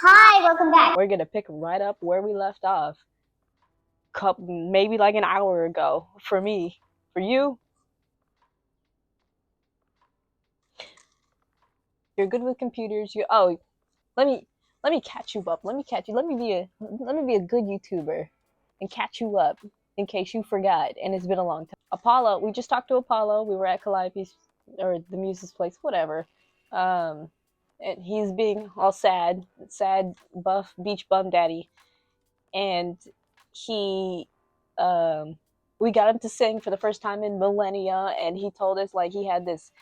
Hi, welcome back. We're gonna pick right up where we left off. Maybe like an hour ago. For me. For you, you're good with computers. Let me catch you up. Let me catch you. Let me be a good YouTuber and catch you up in case you forgot. And it's been a long time. Apollo, we just talked to Apollo. We were at Calliope's or the Muse's place, whatever. And he's being all sad, buff beach bum daddy, and he, we got him to sing for the first time in millennia, and he told us like he had this.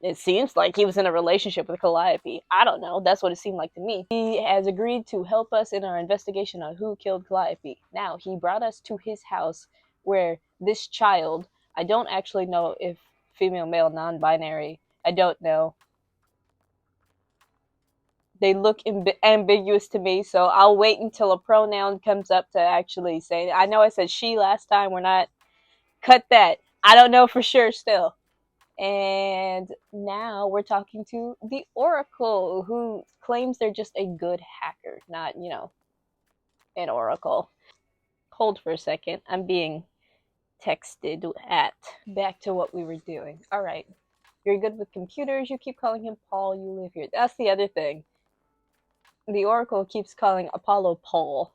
It seems like he was in a relationship with Calliope. I don't know. That's what it seemed like to me. He has agreed to help us in our investigation on who killed Calliope. Now, he brought us to his house where this child, I don't actually know if female, male, non-binary, I don't know. They look ambiguous to me, so I'll wait until a pronoun comes up to actually say. I know I said she last time. We're not. Cut that. I don't know for sure still. And now we're talking to the Oracle, who claims they're just a good hacker, not, an Oracle. Hold for a second. I'm being texted at. Back to what we were doing. All right. You're good with computers. You keep calling him Paul. You live here. That's the other thing. The Oracle keeps calling Apollo Paul.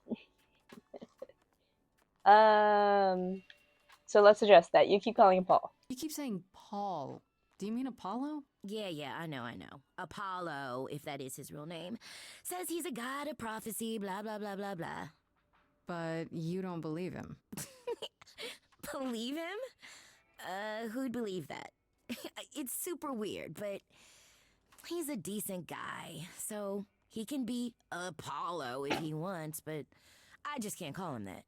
So let's address that. You keep calling him Paul. You keep saying Paul. Do you mean Apollo? Yeah, I know. Apollo, if that is his real name, says he's a god of prophecy, blah, blah, blah, blah, blah. But you don't believe him. Believe him? Who'd believe that? It's super weird, but he's a decent guy, so he can be Apollo if he wants, but I just can't call him that.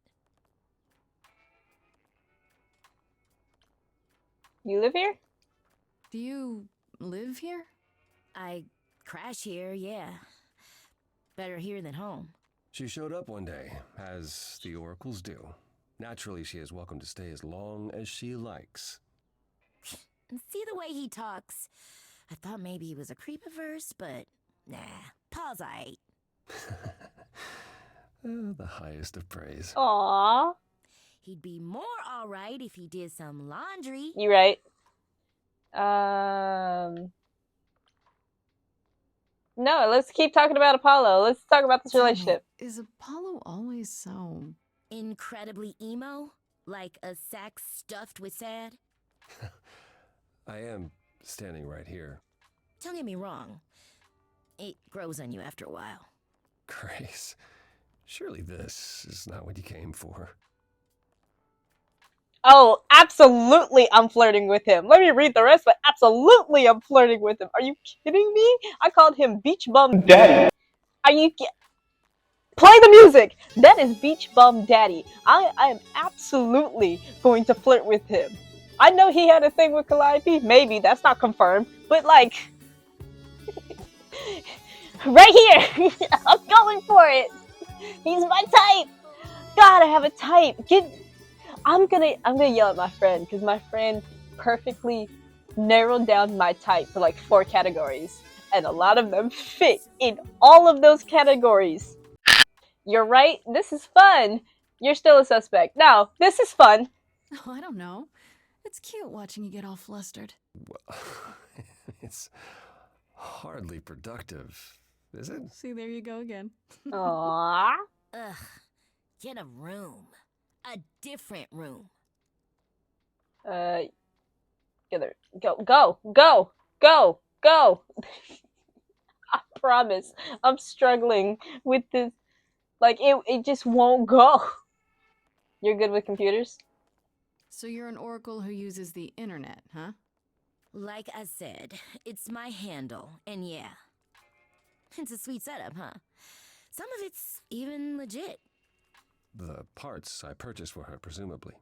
You live here? Do you live here? I crash here, yeah. Better here than home. She showed up one day, as the oracles do. Naturally, she is welcome to stay as long as she likes. See the way he talks? I thought maybe he was a creep at first, but nah, Paul's aight. The highest of praise. Aww. He'd be more alright if he did some laundry. You right. No, let's keep talking about Apollo. Let's talk about this relationship. Is Apollo always so incredibly emo? Like a sack stuffed with sad? I am standing right here. Don't get me wrong. It grows on you after a while. Grace, surely this is not what you came for. Oh, absolutely I'm flirting with him. Let me read the rest, but absolutely I'm flirting with him. Are you kidding me? I called him Beach Bum Daddy. Play the music! That is Beach Bum Daddy. I am absolutely going to flirt with him. I know he had a thing with Calliope. Maybe. That's not confirmed. But, like... right here! I'm going for it! He's my type! God, I have a type! I'm gonna yell at my friend, because my friend perfectly narrowed down my type to like 4 categories. And a lot of them fit in all of those categories. You're right, this is fun. You're still a suspect. No, this is fun. Oh, I don't know. It's cute watching you get all flustered. Well, it's hardly productive, is it? See, there you go again. Aww. Ugh. Get a room. A different room. Go. I promise. I'm struggling with this. Like, it just won't go. You're good with computers? So you're an oracle who uses the internet, huh? Like I said, it's my handle, and yeah. It's a sweet setup, huh? Some of it's even legit. The parts I purchased for her, presumably.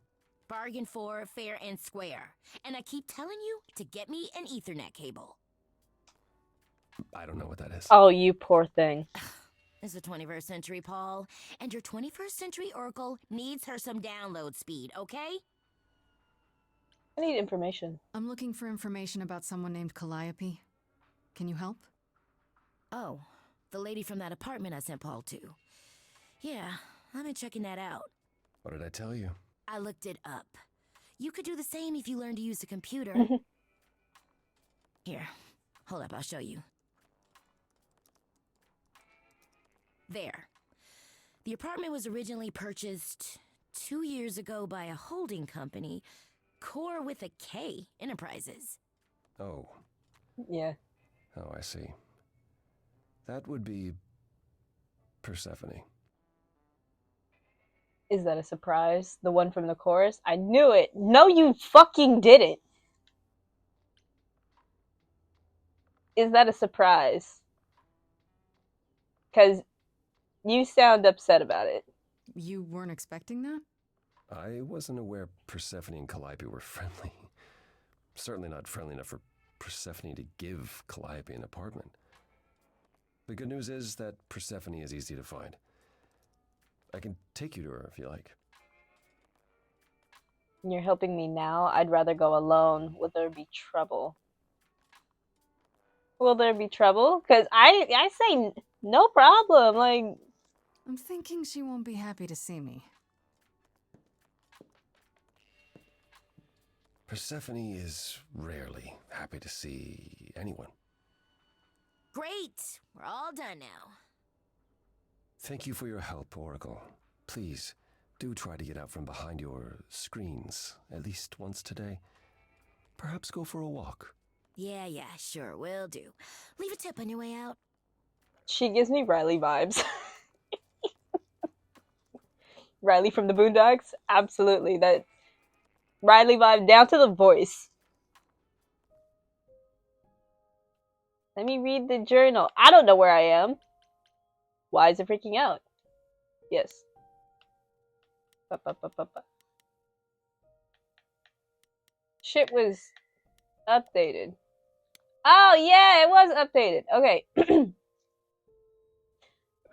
Bargain for, fair and square. And I keep telling you to get me an Ethernet cable. I don't know what that is. Oh, you poor thing. It's the 21st century, Paul. And your 21st century oracle needs her some download speed, okay? I need information. I'm looking for information about someone named Calliope. Can you help? Oh, the lady from that apartment I sent Paul to. Yeah, I've been checking that out. What did I tell you? I looked it up. You could do the same if you learned to use the computer. Here, hold up, I'll show you. There. The apartment was originally purchased 2 years ago by a holding company, Core with a K Enterprises. Oh. Yeah. Oh, I see. That would be Persephone. Is that a surprise? The one from the chorus? I knew it. No, you fucking didn't. Is that a surprise? Because you sound upset about it. You weren't expecting that? I wasn't aware Persephone and Calliope were friendly. Certainly not friendly enough for Persephone to give Calliope an apartment. The good news is that Persephone is easy to find. I can take you to her if you like. You're helping me now. I'd rather go alone. Will there be trouble? Will there be trouble? Because I say no problem. Like, I'm thinking she won't be happy to see me. Persephone is rarely happy to see anyone. Great! We're all done now. Thank you for your help, Oracle. Please, do try to get out from behind your screens at least once today. Perhaps go for a walk. Yeah, sure, will do. Leave a tip on your way out. she gives me Riley vibes. Riley from the Boondocks? Absolutely. That Riley vibe down to the voice. Let me read the journal. I don't know where I am. Why is it freaking out? Yes. Shit was updated. Oh, yeah, it was updated. Okay.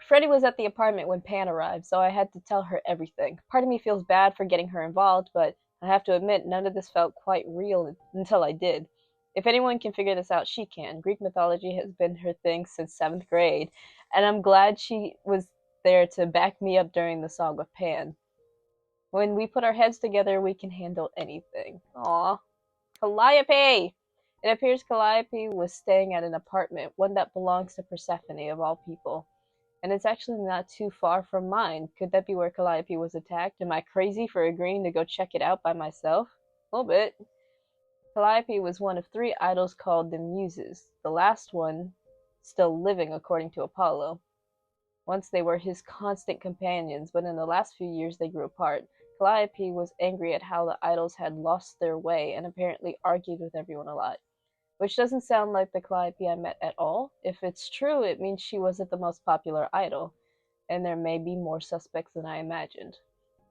Freddie was at the apartment when Pan arrived, so I had to tell her everything. Part of me feels bad for getting her involved, but I have to admit none of this felt quite real until I did. If anyone can figure this out, she can. Greek mythology has been her thing since 7th grade, and I'm glad she was there to back me up during the Song of Pan. When we put our heads together, we can handle anything. Aww. Calliope! It appears Calliope was staying at an apartment, one that belongs to Persephone, of all people. And it's actually not too far from mine. Could that be where Calliope was attacked? Am I crazy for agreeing to go check it out by myself? A little bit. Calliope was one of 3 idols called the Muses, the last one still living according to Apollo. Once they were his constant companions, but in the last few years they grew apart. Calliope was angry at how the idols had lost their way and apparently argued with everyone a lot. Which doesn't sound like the Calliope I met at all. If it's true, it means she wasn't the most popular idol, and there may be more suspects than I imagined.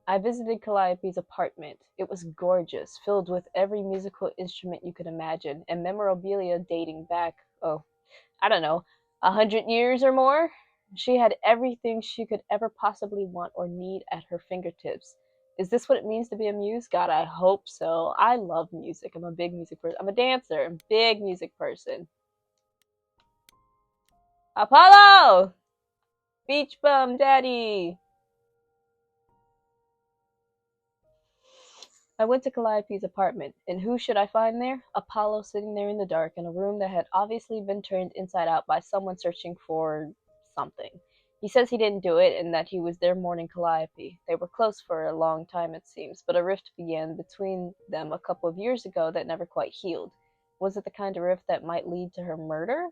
I visited Calliope's apartment. It was gorgeous, filled with every musical instrument you could imagine, and memorabilia dating back, I don't know, 100 years or more? She had everything she could ever possibly want or need at her fingertips. Is this what it means to be a muse? God, I hope so. I love music. I'm a big music person. I'm a dancer. I'm a big music person. Apollo! Beach bum daddy! I went to Calliope's apartment, and who should I find there? Apollo sitting there in the dark in a room that had obviously been turned inside out by someone searching for something. He says he didn't do it and that he was there mourning Calliope. They were close for a long time, it seems, but a rift began between them a couple of years ago that never quite healed. Was it the kind of rift that might lead to her murder?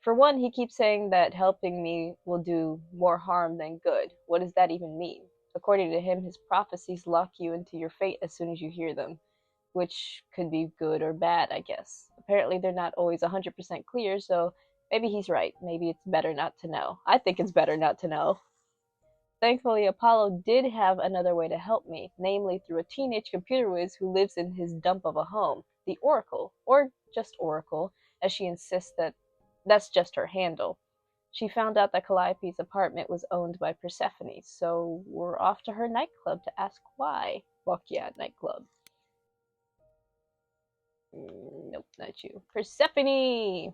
For one, he keeps saying that helping me will do more harm than good. What does that even mean? According to him, his prophecies lock you into your fate as soon as you hear them, which could be good or bad, I guess. Apparently they're not always 100% clear, so maybe he's right. Maybe it's better not to know. I think it's better not to know. Thankfully, Apollo did have another way to help me, namely through a teenage computer whiz who lives in his dump of a home, the Oracle, or just Oracle, as she insists that that's just her handle. She found out that Calliope's apartment was owned by Persephone, so we're off to her nightclub to ask why. Fuck yeah, nightclub. Nope, not you. Persephone!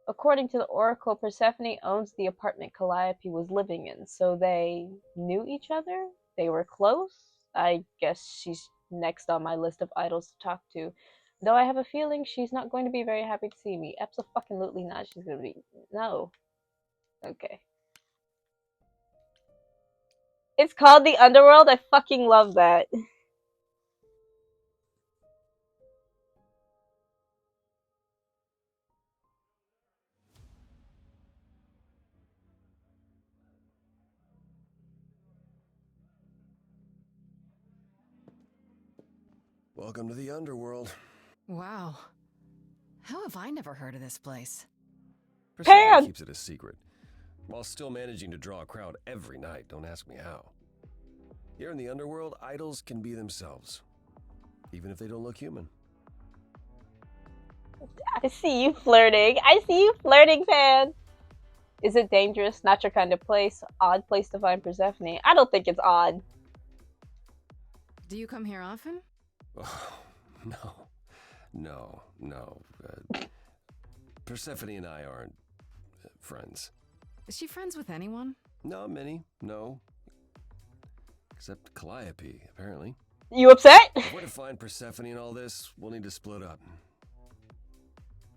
According to the Oracle, Persephone owns the apartment Calliope was living in, so they knew each other? They were close? I guess she's next on my list of idols to talk to. Though I have a feeling she's not going to be very happy to see me. Absolutely not. She's going to be... No. Okay. It's called the Underworld? I fucking love that. Welcome to the Underworld. Wow. How have I never heard of this place? Persephone Pan! keeps it a secret, while still managing to draw a crowd every night. Don't ask me how. Here in the Underworld, idols can be themselves, even if they don't look human. I see you flirting. I see you flirting, Pan. Is it dangerous? Not your kind of place. Odd place to find Persephone. I don't think it's odd. Do you come here often? Oh, no. Persephone and I aren't friends. Is she friends with anyone? Not many, no. Except Calliope, apparently. You upset? If we're to find Persephone in all this, we'll need to split up.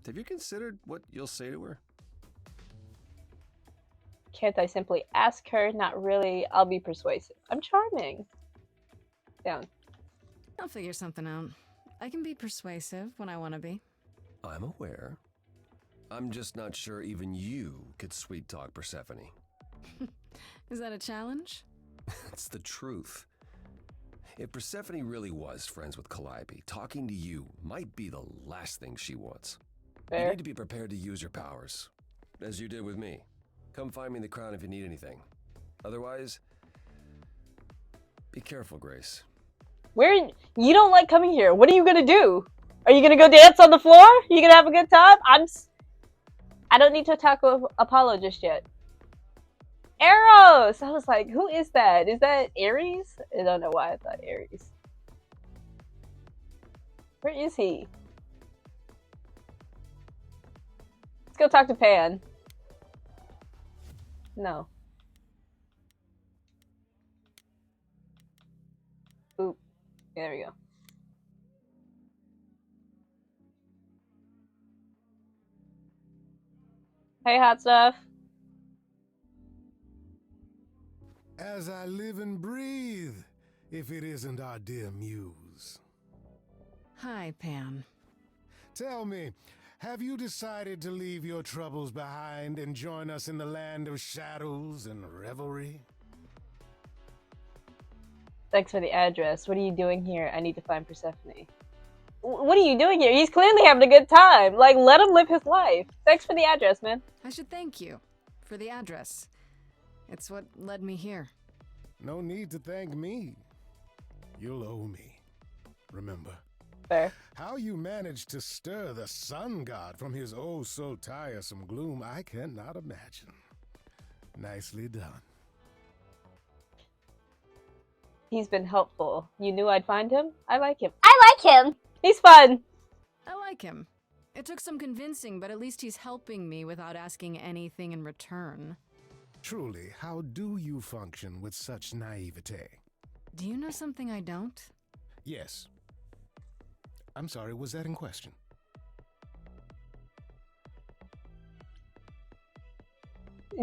Have you considered what you'll say to her? Can't I simply ask her? Not really. I'll be persuasive. I'm charming. Down. I'll figure something out. I can be persuasive when I want to be. I'm aware. I'm just not sure even you could sweet talk Persephone. Is that a challenge? It's the truth. If Persephone really was friends with Calliope, talking to you might be the last thing she wants. You Fair. need to be prepared to use your powers, as you did with me. Come find me in the crown if you need anything. Otherwise, be careful, Grace. You don't like coming here. What are you gonna do? Are you gonna go dance on the floor? You gonna have a good time? I don't need to talk with Apollo just yet. Eros! I was like, who is that? Is that Ares? I don't know why I thought Ares. Where is he? Let's go talk to Pan. No. Oop. There we go. Hey, hot stuff. As I live and breathe, if it isn't our dear muse. Hi, Pan. Tell me, have you decided to leave your troubles behind and join us in the land of shadows and revelry? Thanks for the address. What are you doing here? I need to find Persephone. What are you doing here? He's clearly having a good time. Like, let him live his life. Thanks for the address, man. I should thank you for the address. It's what led me here. No need to thank me. You'll owe me. Remember Fair. how you managed to stir the sun god from his oh so tiresome gloom, I cannot imagine. Nicely done. He's been helpful. You knew I'd find him? I like him. I like him! He's fun! I like him. It took some convincing, but at least he's helping me without asking anything in return. Truly, how do you function with such naivete? Do you know something I don't? Yes. I'm sorry, was that in question?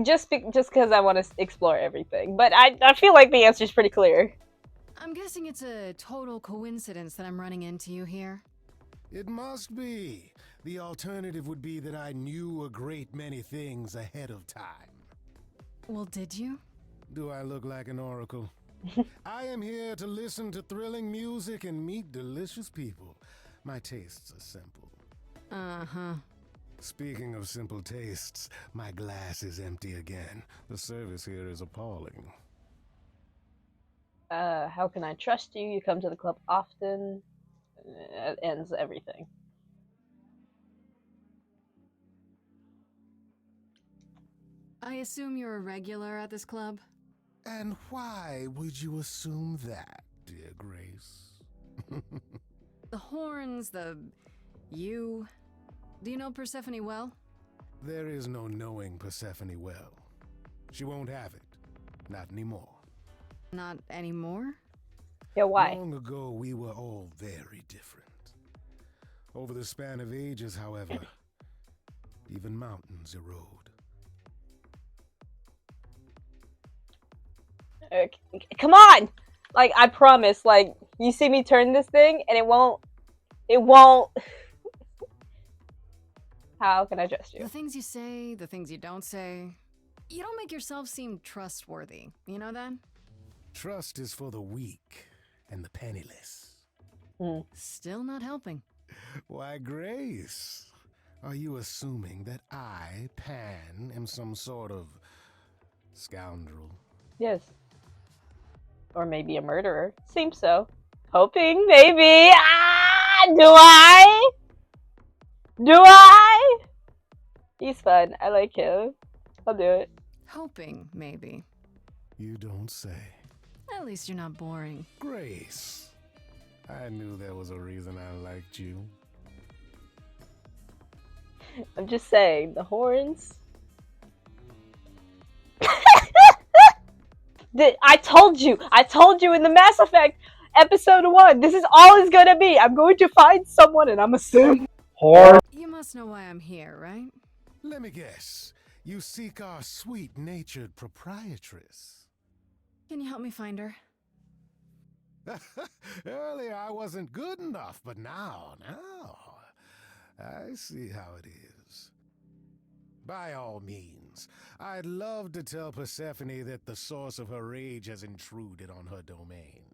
Just because I want to explore everything. But I feel like the answer's pretty clear. I'm guessing it's a total coincidence that I'm running into you here. It must be. The alternative would be that I knew a great many things ahead of time. Well, did you? Do I look like an oracle? I am here to listen to thrilling music and meet delicious people. My tastes are simple. Uh-huh. Speaking of simple tastes, my glass is empty again. The service here is appalling. How can I trust you? You come to the club often. It ends everything. I assume you're a regular at this club? And why would you assume that, dear Grace? The horns, you... Do you know Persephone well? There is no knowing Persephone well. She won't have it. Not anymore. Not anymore? Yeah, why? Long ago, we were all very different. Over the span of ages, however, even mountains erode. Come on! Like, I promise, like, you see me turn this thing, and it won't... How can I trust you? The things you say, the things you don't say. You don't make yourself seem trustworthy. You know that? Trust is for the weak and the penniless. Still not helping. Why, Grace, are you assuming that I, Pan, am some sort of scoundrel? Yes. Or maybe a murderer. Seems so. Hoping, maybe. Ah! Do I? He's fun. I like him. I'll do it. Hoping, maybe. You don't say. At least you're not boring. Grace, I knew there was a reason I liked you. I'm just saying, the horns. I told you in the Mass Effect episode 1, this is all it's gonna be. I'm going to find someone and I'm a sim. You must know why I'm here, right? Let me guess. You seek our sweet-natured proprietress. Can you help me find her? Earlier I wasn't good enough, but now, I see how it is. By all means, I'd love to tell Persephone that the source of her rage has intruded on her domain.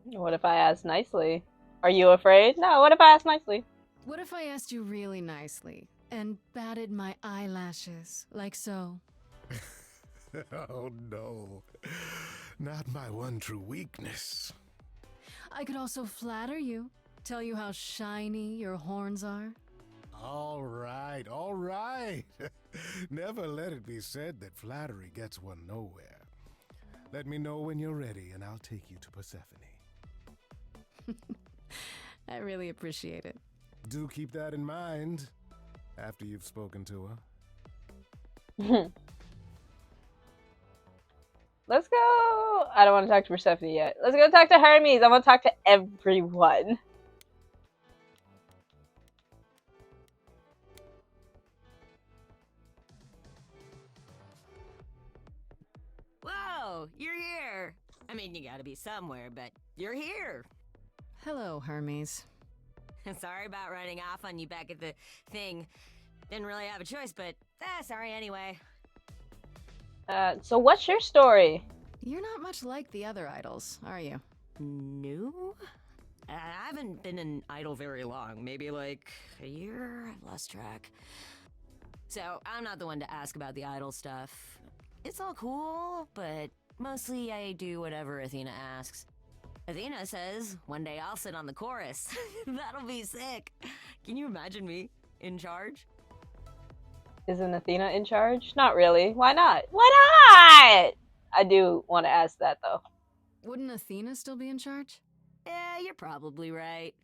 What if I ask nicely? Are you afraid? No, what if I ask nicely? What if I asked you really nicely and batted my eyelashes, like so? Oh no, not my one true weakness. I could also flatter you, tell you how shiny your horns are. All right. Never let it be said that flattery gets one nowhere. Let me know when you're ready and I'll take you to Persephone. I really appreciate it. Do keep that in mind after you've spoken to her. Let's go. I don't want to talk to Persephone yet. Let's go talk to Hermes. I want to talk to everyone. Whoa, you're here. I mean, you gotta be somewhere, but you're here. Hello, Hermes. Sorry about running off on you back at the thing. Didn't really have a choice, but sorry anyway. So what's your story? You're not much like the other idols, are you? No? I haven't been an idol very long. Maybe like a year? I've lost track. So I'm not the one to ask about the idol stuff. It's all cool, but mostly I do whatever Athena asks. Athena says one day I'll sit on the chorus. That'll be sick. Can you imagine me in charge? Isn't Athena in charge? Not really. Why not? Why not? I do want to ask that though. Wouldn't Athena still be in charge? Yeah, you're probably right.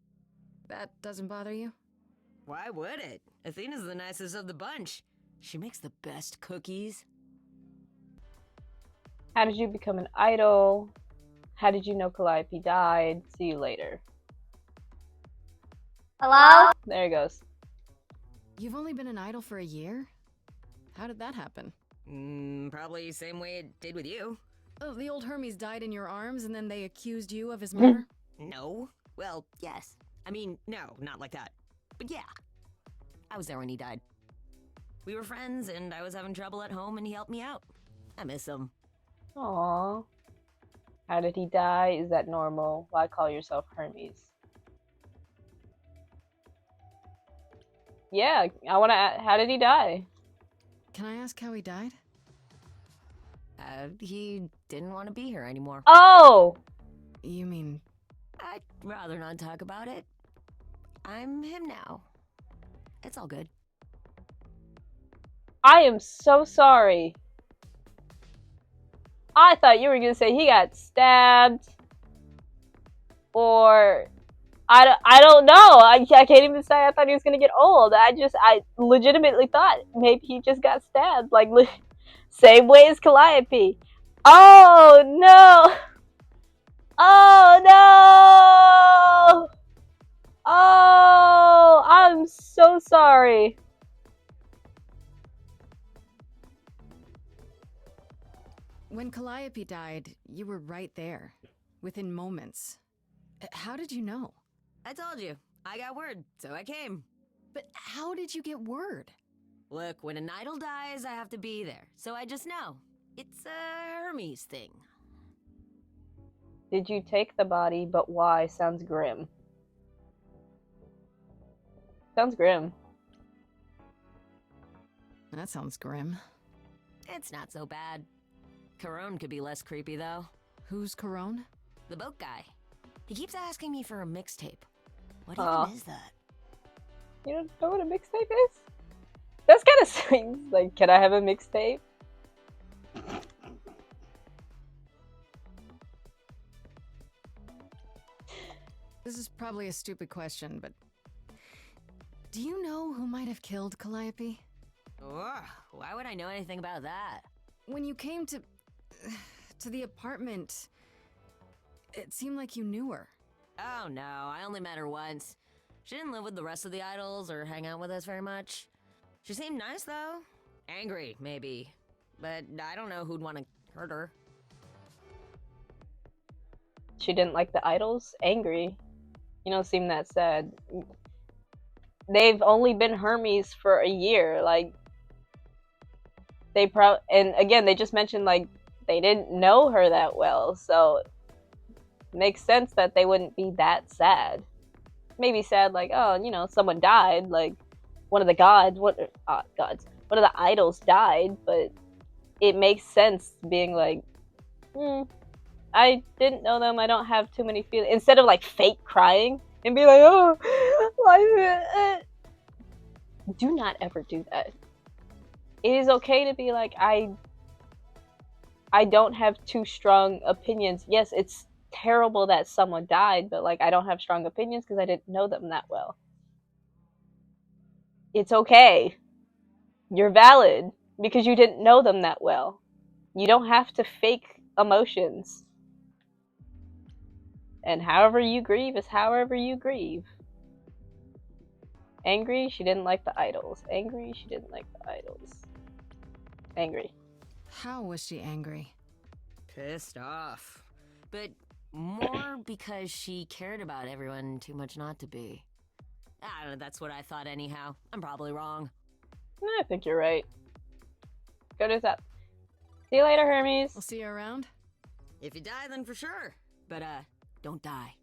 That doesn't bother you? Why would it? Athena's the nicest of the bunch. She makes the best cookies. How did you become an idol? How did you know Calliope died? See you later. Hello? There he goes. You've only been an idol for a year? How did that happen? Probably same way it did with you. Oh, the old Hermes died in your arms and then they accused you of his murder? No. Well, yes. I mean, no, not like that. But yeah. I was there when he died. We were friends and I was having trouble at home and he helped me out. I miss him. Aww. How did he die? Is that normal? Why call yourself Hermes? Yeah, I want to. How did he die? Can I ask how he died? He didn't want to be here anymore. Oh! You mean... I'd rather not talk about it. I'm him now. It's all good. I am so sorry. I thought you were going to say he got stabbed. Or... I don't know. I can't even say I thought he was gonna get old. I legitimately thought maybe he just got stabbed, like same way as Calliope. Oh no! Oh no! Oh, I'm so sorry. When Calliope died, you were right there, within moments. How did you know? I told you. I got word, so I came. But how did you get word? Look, when an idol dies, I have to be there. So I just know. It's a Hermes thing. Did you take the body, but why? Sounds grim. Sounds grim. That sounds grim. It's not so bad. Corone could be less creepy, though. Who's Corone? The boat guy. He keeps asking me for a mixtape. What Aw. even is that? You don't know what a mixtape is? That's kind of strange. Like, can I have a mixtape? This is probably a stupid question, but do you know who might have killed Calliope? Ugh, why would I know anything about that? When you came to the apartment, it seemed like you knew her. Oh no, I only met her once. She didn't live with the rest of the idols or hang out with us very much. She seemed nice though. Angry, maybe. But I don't know who'd want to hurt her. She didn't like the idols? Angry. You don't seem that sad. They've only been Hermes for a year. Like, and again, they just mentioned, like, they didn't know her that well, so it makes sense that they wouldn't be that sad. Maybe sad, like, oh, you know, someone died, like, one of the gods, one of the idols died, but it makes sense being like, I didn't know them, I don't have too many feelings. Instead of, like, fake crying and be like, oh, do not ever do that. It is okay to be like, I don't have too strong opinions. Yes, it's terrible that someone died, but, like, I don't have strong opinions because I didn't know them that well. It's okay. You're valid because you didn't know them that well. You don't have to fake emotions. And however you grieve is however you grieve. Angry, she didn't like the idols. Angry, she didn't like the idols. Angry. How was she angry? Pissed off. But more because she cared about everyone too much not to be. I don't know, that's what I thought anyhow. I'm probably wrong. I think you're right. Go to that. See you later, Hermes. We'll see you around. If you die, then for sure. But, don't die.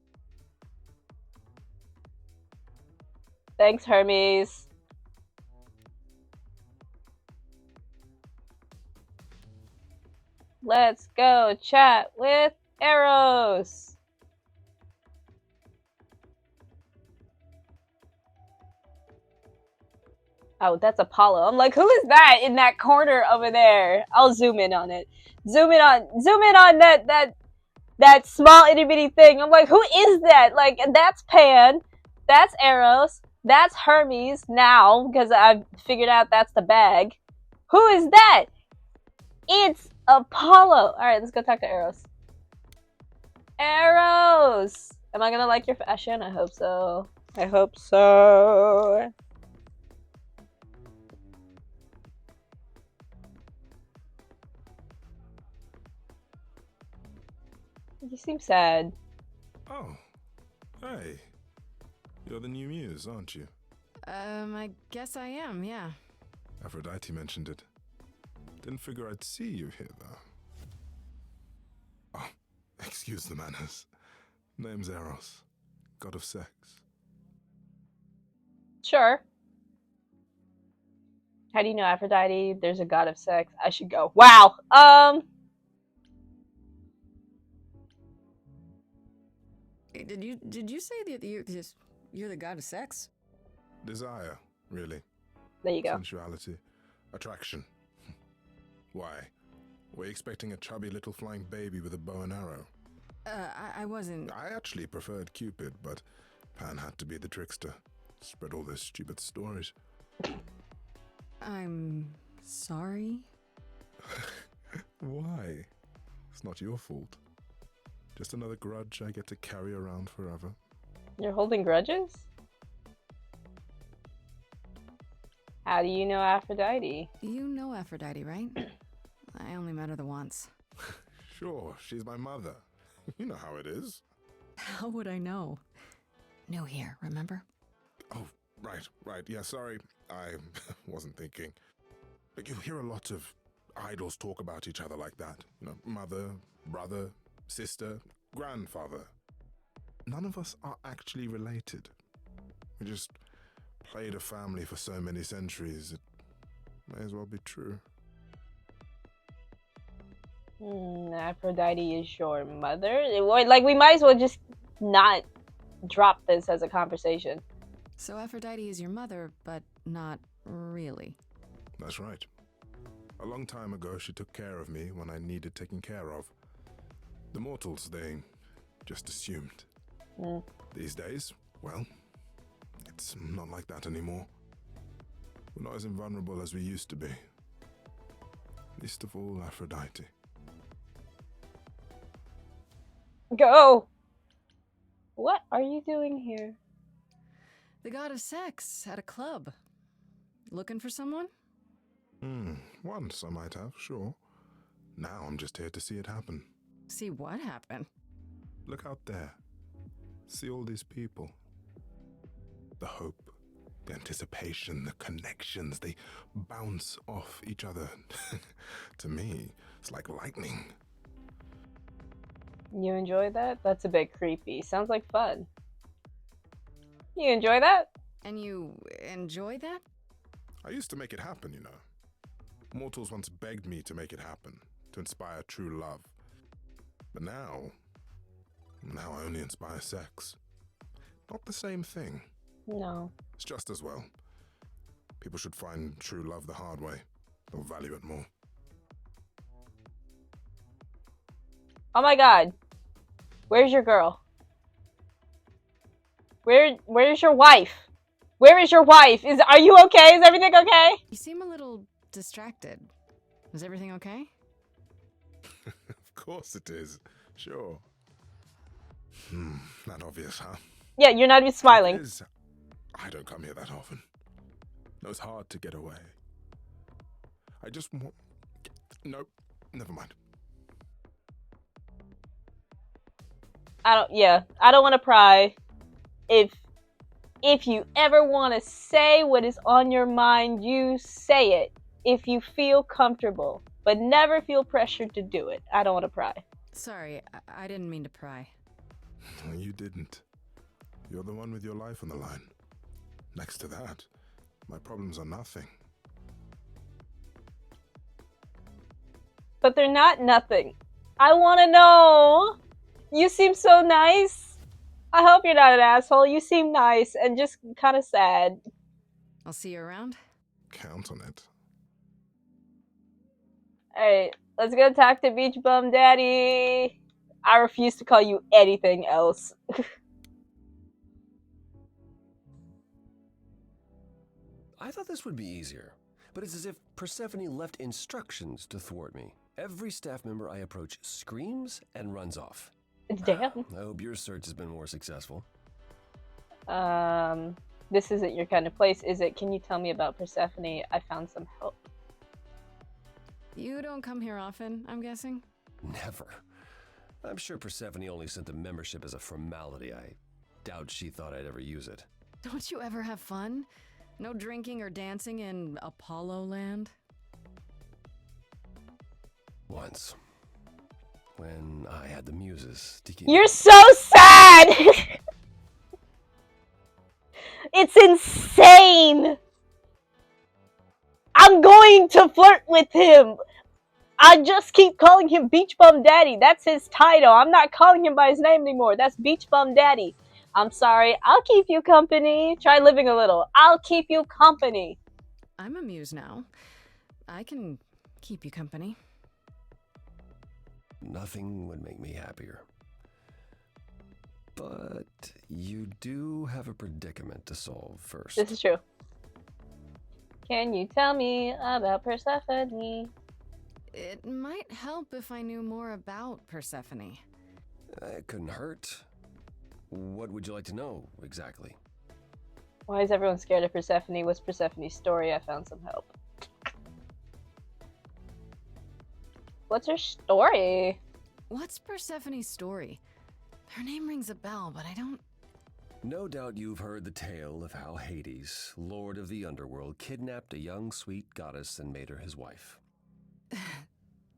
Thanks, Hermes. Let's go chat with Eros. Oh, that's Apollo. I'm like, who is that in that corner over there? I'll zoom in on it. Zoom in on that small itty bitty thing. I'm like, who is that? Like, that's Pan. That's Eros. That's Hermes now, because I've figured out that's the bag. Who is that? It's Apollo. Alright, let's go talk to Eros. Eros! Am I gonna like your fashion? I hope so. I hope so. You seem sad. Oh, hey. You're the new muse, aren't you? I guess I am, yeah. Aphrodite mentioned it. Didn't figure I'd see you here, though. Oh, excuse the manners. Name's Eros, god of sex. Sure. How do you know Aphrodite? There's a god of sex. I should go. Wow. Did you say that you're the god of sex? Desire, really. There you go. Sensuality. Attraction. Why? Were you expecting a chubby little flying baby with a bow and arrow? I wasn't. I actually preferred Cupid, but Pan had to be the trickster. Spread all those stupid stories. I'm sorry. Why? It's not your fault. Just another grudge I get to carry around forever. You're holding grudges? How do you know Aphrodite? You know Aphrodite, right? I only met her the once. Sure, she's my mother. You know how it is. How would I know? New here, remember? Oh, right. Yeah, sorry. I wasn't thinking. But you hear a lot of idols talk about each other like that. You know, mother, brother, sister, grandfather. None of us are actually related. We just played a family for so many centuries, it may as well be true. Aphrodite is your mother? Like, we might as well just not drop this as a conversation. So Aphrodite is your mother, but not really. That's right. A long time ago, she took care of me when I needed taking care of. The mortals, they just assumed. These days, well, it's not like that anymore. We're not as invulnerable as we used to be. Least of all, Aphrodite. Go! What are you doing here? The god of sex at a club. Looking for someone? Once I might have, sure. Now I'm just here to see it happen. See what happened? Look out there. See all these people. The hope, the anticipation, the connections, they bounce off each other. To me, it's like lightning. You enjoy that? That's a bit creepy. Sounds like fun. You enjoy that? And you enjoy that? I used to make it happen, you know. Mortals once begged me to make it happen, to inspire true love. But now I only inspire sex. Not the same thing. No. It's just as well. People should find true love the hard way. They'll value it more. Oh my god. Where's your girl? Where's your wife? Where is your wife? Are you okay? Is everything okay? You seem a little distracted. Is everything okay? Of course it is. Sure. Not obvious, huh? Yeah, you're not even smiling. It is. I don't come here that often. No, it's hard to get away. I just want... Nope. Never mind. I don't want to pry. If you ever want to say what is on your mind, you say it. If you feel comfortable, but never feel pressured to do it. I don't want to pry. Sorry, I didn't mean to pry. You didn't. You're the one with your life on the line. Next to that, my problems are nothing. But they're not nothing. I want to know. You seem so nice. I hope you're not an asshole. You seem nice and just kind of sad. I'll see you around. Count on it. Alright, let's go talk to Beach Bum Daddy. I refuse to call you anything else. I thought this would be easier, but it's as if Persephone left instructions to thwart me. Every staff member I approach screams and runs off. Damn. I hope your search has been more successful. This isn't your kind of place, is it? Can you tell me about Persephone? I found some help. You don't come here often, I'm guessing? Never. I'm sure Persephone only sent the membership as a formality. I doubt she thought I'd ever use it. Don't you ever have fun? No drinking or dancing in Apollo land? Once. When I had the muses to keep... You're so sad! It's insane! I'm going to flirt with him! I just keep calling him Beach Bum Daddy. That's his title. I'm not calling him by his name anymore. That's Beach Bum Daddy. I'm sorry. I'll keep you company. Try living a little. I'll keep you company. I'm a muse now. I can keep you company. Nothing would make me happier. But you do have a predicament to solve first. This is true. Can you tell me about Persephone? It might help if I knew more about Persephone. It couldn't hurt. What would you like to know, exactly? Why is everyone scared of Persephone? What's Persephone's story? I found some help. What's her story? What's Persephone's story? Her name rings a bell, but I don't... No doubt you've heard the tale of how Hades, lord of the underworld, kidnapped a young sweet goddess and made her his wife.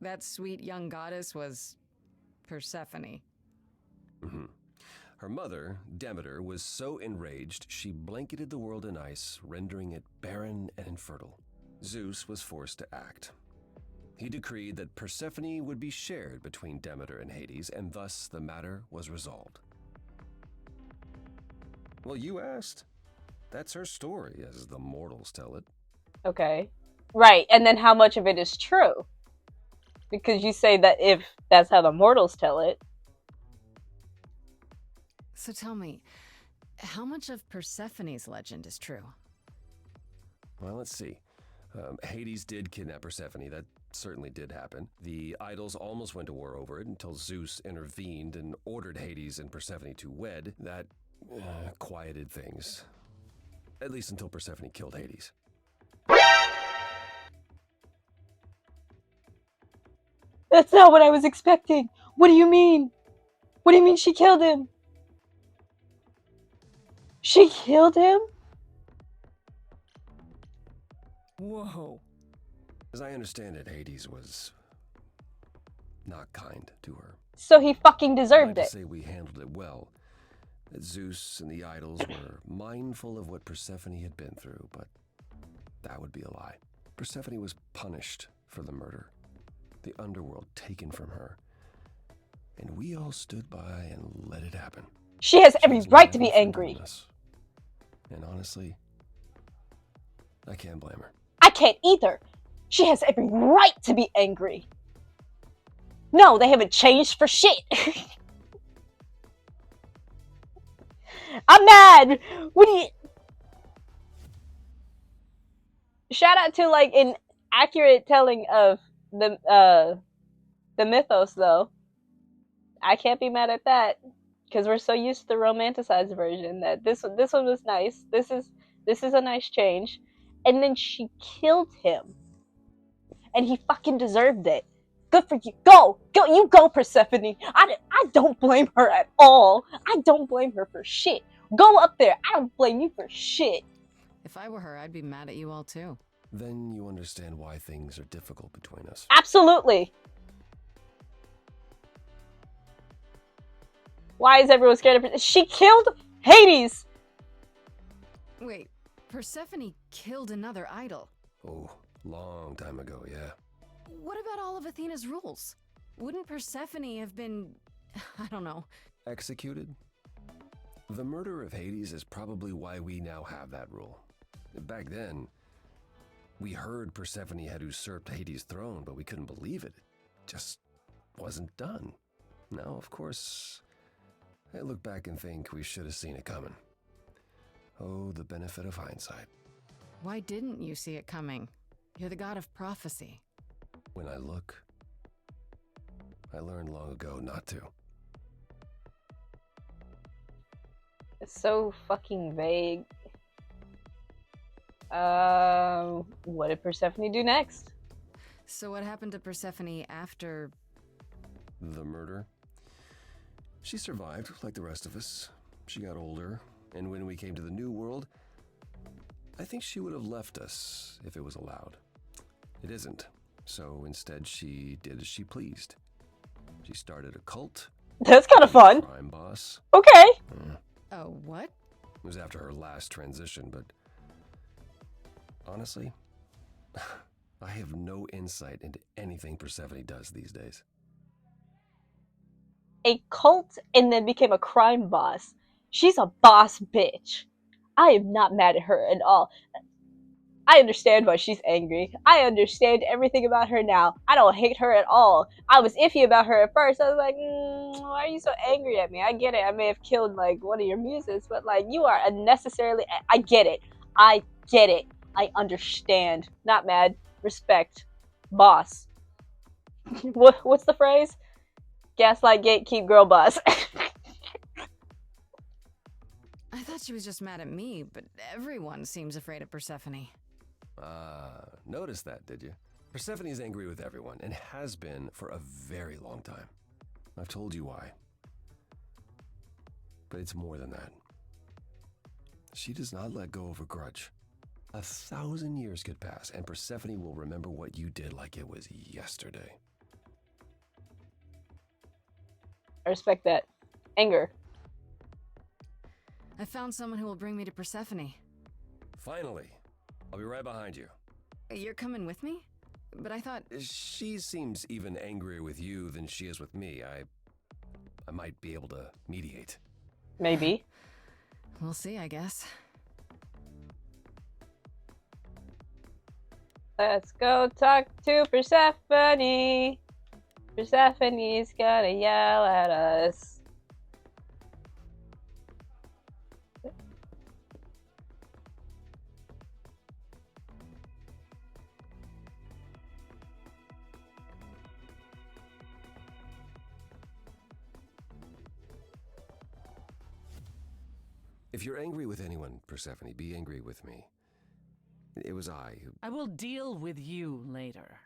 That sweet young goddess was... Persephone. Mm-hmm. Her mother, Demeter, was so enraged she blanketed the world in ice, rendering it barren and infertile. Zeus was forced to act. He decreed that Persephone would be shared between Demeter and Hades, and thus the matter was resolved. Well, you asked. That's her story, as the mortals tell it. Okay. Right, and then how much of it is true? Because you say that if that's how the mortals tell it. So tell me, how much of Persephone's legend is true? Well, let's see. Hades did kidnap Persephone. That certainly did happen. The idols almost went to war over it until Zeus intervened and ordered Hades and Persephone to wed. That quieted things. At least until Persephone killed Hades. That's not what I was expecting. What do you mean? What do you mean she killed him? She killed him? Whoa. As I understand it, Hades was not kind to her. So he fucking I'd deserved like it. to say we handled it well. That Zeus and the idols were mindful of what Persephone had been through, but that would be a lie. Persephone was punished for the murder, the underworld taken from her, and we all stood by and let it happen. She has every She's right to never be angry. forgiven us. And honestly, I can't blame her. I can't either. She has every right to be angry. No, they haven't changed for shit. I'm mad. What do you... Shout out to like an accurate telling of the mythos though. I can't be mad at that because we're so used to the romanticized version that this one was nice. This is a nice change. And then she killed him. And he fucking deserved it. Good for you. Go, you go, Persephone. I don't blame her at all. I don't blame her for shit. Go up there. I don't blame you for shit. If I were her, I'd be mad at you all too. Then you understand why things are difficult between us. Absolutely. Why is everyone scared of her? She killed Hades. Wait, Persephone killed another idol. Oh, long time ago, yeah. What about all of Athena's rules? Wouldn't Persephone have been, I don't know, Executed? The murder of Hades is probably why we now have that rule. Back then, we heard Persephone had usurped Hades' throne, but we couldn't believe it. It just wasn't done. Now, of course, I look back and think we should have seen it coming. Oh, the benefit of hindsight. why didn't you see it coming? You're the god of prophecy. When I look, I learned long ago not to. It's so fucking vague. What did Persephone do next? So what happened to Persephone after... The murder? She survived, like the rest of us. She got older, and when we came to the New World, I think she would have left us if it was allowed. It isn't, so instead she did as she pleased. She started a cult. That's kind of fun. Crime boss. Okay. Oh, what? It was after her last transition, but honestly, I have no insight into anything Persephone does these days. A cult and then became a crime boss. She's a boss bitch. I am not mad at her at all. I understand why she's angry. I understand everything about her now. I don't hate her at all. I was iffy about her at first. I was like, why are you so angry at me? I get it. I may have killed, like, one of your muses, but, like, you are unnecessarily... I get it. I get it. I understand. Not mad. Respect. Boss. What's the phrase? Gaslight, gatekeep, girl boss. I thought she was just mad at me, but everyone seems afraid of Persephone. Noticed that, did you? Persephone's angry with everyone, and has been for a very long time. I've told you why. But it's more than that. She does not let go of a grudge. 1,000 years could pass, and Persephone will remember what you did like it was yesterday. I respect that. Anger. I found someone who will bring me to Persephone. Finally. I'll be right behind you. You're coming with me? But I thought... She seems even angrier with you than she is with me. I might be able to mediate. Maybe. We'll see, I guess. Let's go talk to Persephone. Persephone's gonna yell at us. If you're angry with anyone, Persephone, be angry with me. It was I who... I will deal with you later.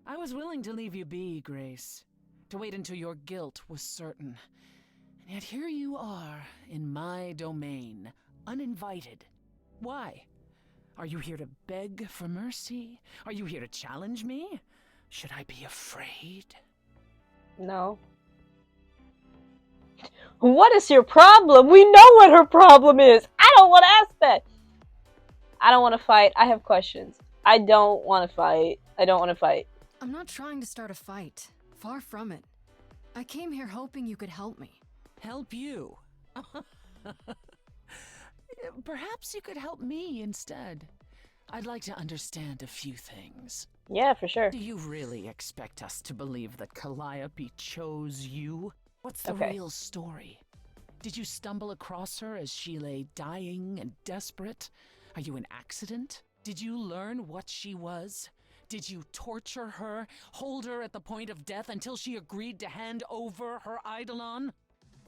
I was willing to leave you be, Grace, to wait until your guilt was certain. And yet here you are, in my domain, uninvited. Why? Are you here to beg for mercy? Are you here to challenge me? Should I be afraid? No. What is your problem? We know what her problem is. I don't want to ask that. I don't want to fight. I have questions. I don't want to fight. I don't want to fight. I'm not trying to start a fight. Far from it. I came here hoping you could help me. Help you? Perhaps you could help me instead. I'd like to understand a few things. Yeah, for sure. Do you really expect us to believe that Calliope chose you? What's the real story? Did you stumble across her as she lay dying and desperate? Are you an accident? Did you learn what she was? Did you torture her, hold her at the point of death until she agreed to hand over her eidolon?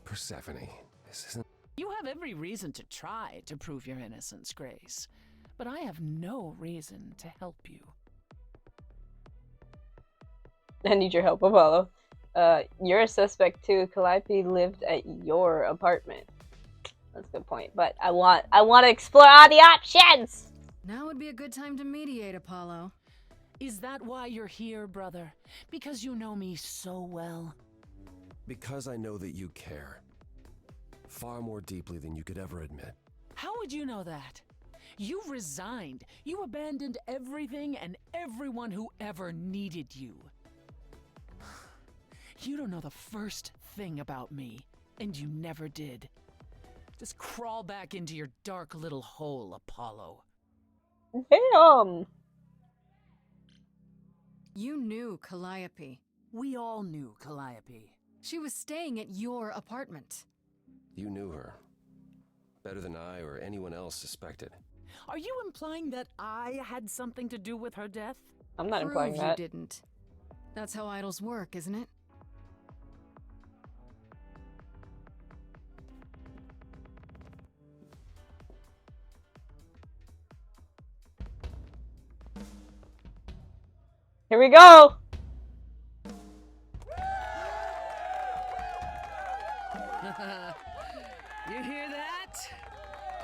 Persephone, this isn't... You have every reason to try to prove your innocence, Grace, but I have no reason to help you. I need your help, Apollo. You're a suspect too. Calliope lived at your apartment. That's a good point. But I want to explore all the options. Now would be a good time to mediate, Apollo. Is that why you're here, brother? Because you know me so well? Because I know that you care. Far more deeply than you could ever admit. How would you know that? You resigned. You abandoned everything and everyone who ever needed you. You don't know the first thing about me, and you never did. Just crawl back into your dark little hole, Apollo. Damn. You knew Calliope. We all knew Calliope. She was staying at your apartment. You knew her. Better than I or anyone else suspected. Are you implying that I had something to do with her death? I'm not implying Prove that. you didn't. That's how idols work, isn't it? Here we go. You hear that?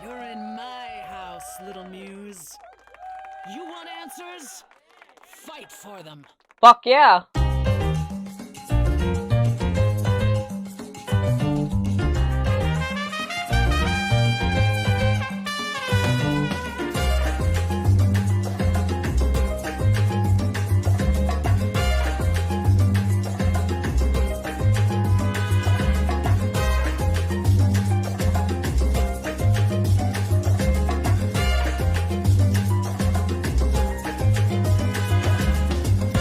You're in my house, little muse. You want answers? Fight for them. Fuck yeah.